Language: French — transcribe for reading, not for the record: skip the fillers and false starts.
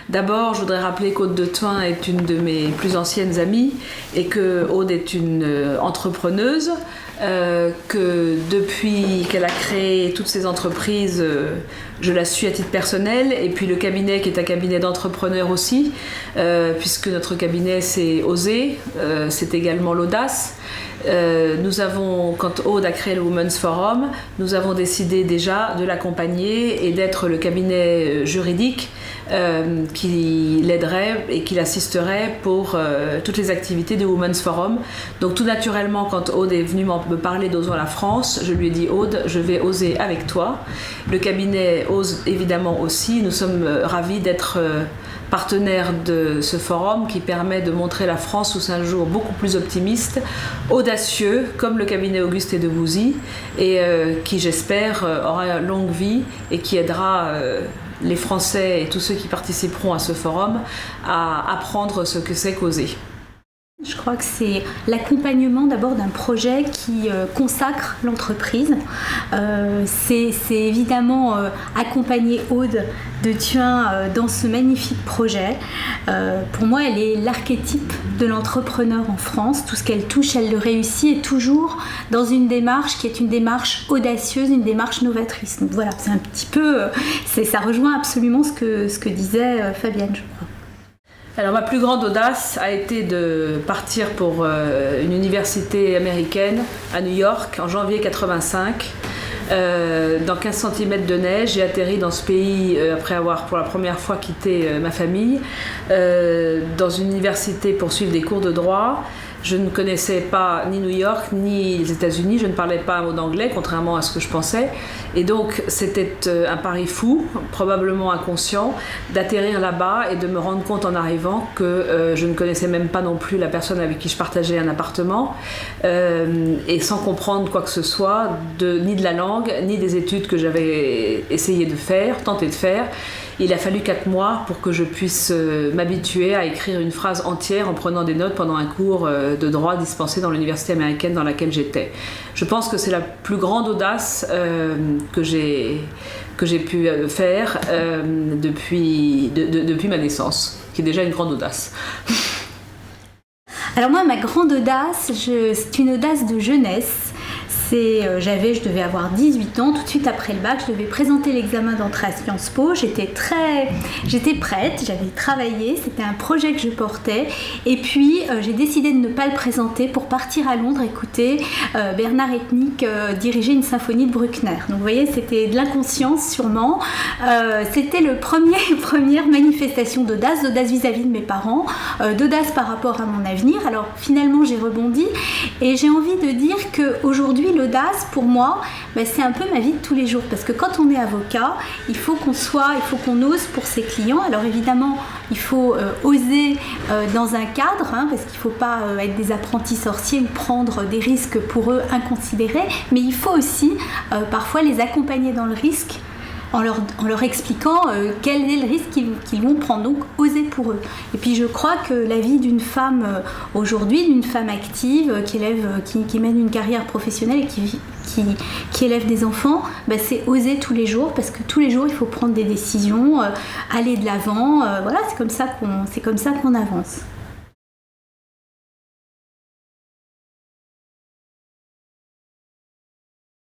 D'abord, je voudrais rappeler qu'Aude de Thuin est une de mes plus anciennes amies et que Aude est une entrepreneuse, que depuis qu'elle a créé toutes ces entreprises, je la suis à titre personnel, et puis le cabinet qui est un cabinet d'entrepreneurs aussi, puisque notre cabinet c'est Oser, c'est également l'audace. Nous avons, quand Aude a créé le Women's Forum, nous avons décidé déjà de l'accompagner et d'être le cabinet juridique qui l'aiderait et qui l'assisterait pour toutes les activités du Women's Forum. Donc tout naturellement, quand Aude est venue me parler d'Osons la France, je lui ai dit: Aude, je vais oser avec toi. Le cabinet ose évidemment aussi. Nous sommes ravis d'être partenaire de ce forum qui permet de montrer la France sous un jour beaucoup plus optimiste, audacieux, comme le cabinet Auguste et de Bouzy, et qui, j'espère, aura une longue vie et qui aidera les Français et tous ceux qui participeront à ce forum à apprendre ce que c'est qu'oser. Je crois que c'est l'accompagnement d'abord d'un projet qui consacre l'entreprise. C'est évidemment accompagner Aude de Thuin dans ce magnifique projet. Pour moi, elle est l'archétype de l'entrepreneur en France. Tout ce qu'elle touche, elle le réussit, et toujours dans une démarche qui est une démarche audacieuse, une démarche novatrice. Donc voilà, c'est un petit peu, ça rejoint absolument ce que disait Fabienne, je crois. Alors ma plus grande audace a été de partir pour une université américaine à New York en janvier 85. Dans 15 cm de neige, j'ai atterri dans ce pays après avoir pour la première fois quitté ma famille, dans une université pour suivre des cours de droit. Je ne connaissais pas ni New York ni les États-Unis, je ne parlais pas un mot d'anglais, contrairement à ce que je pensais. Et donc c'était un pari fou, probablement inconscient, d'atterrir là-bas et de me rendre compte en arrivant que je ne connaissais même pas non plus la personne avec qui je partageais un appartement, et sans comprendre quoi que ce soit, ni de la langue, ni des études que j'avais essayé de faire, tenté de faire. Il a fallu 4 mois pour que je puisse m'habituer à écrire une phrase entière en prenant des notes pendant un cours de droit dispensé dans l'université américaine dans laquelle j'étais. Je pense que c'est la plus grande audace que j'ai pu faire depuis ma naissance, qui est déjà une grande audace. Alors moi, ma grande audace, c'est une audace de jeunesse. Je devais avoir 18 ans, tout de suite après le bac, je devais présenter l'examen d'entrée à Sciences Po. J'étais prête, j'avais travaillé, c'était un projet que je portais. Et puis, j'ai décidé de ne pas le présenter pour partir à Londres écouter Bernard Haitink diriger une symphonie de Bruckner. Donc, vous voyez, c'était de l'inconscience sûrement. C'était le première manifestation d'audace vis-à-vis de mes parents, d'audace par rapport à mon avenir. Alors, finalement, j'ai rebondi et j'ai envie de dire qu'aujourd'hui, l'audace, pour moi, c'est un peu ma vie de tous les jours, parce que quand on est avocat, il faut qu'on ose pour ses clients. Alors évidemment, il faut oser dans un cadre, parce qu'il ne faut pas être des apprentis sorciers ou prendre des risques pour eux inconsidérés, mais il faut aussi parfois les accompagner dans le risque, en leur expliquant quel est le risque qu'ils vont prendre, donc oser pour eux. Et puis je crois que la vie d'une femme aujourd'hui, d'une femme active, qui mène une carrière professionnelle et qui élève des enfants, c'est oser tous les jours, parce que tous les jours il faut prendre des décisions, aller de l'avant, voilà, c'est comme ça qu'on avance.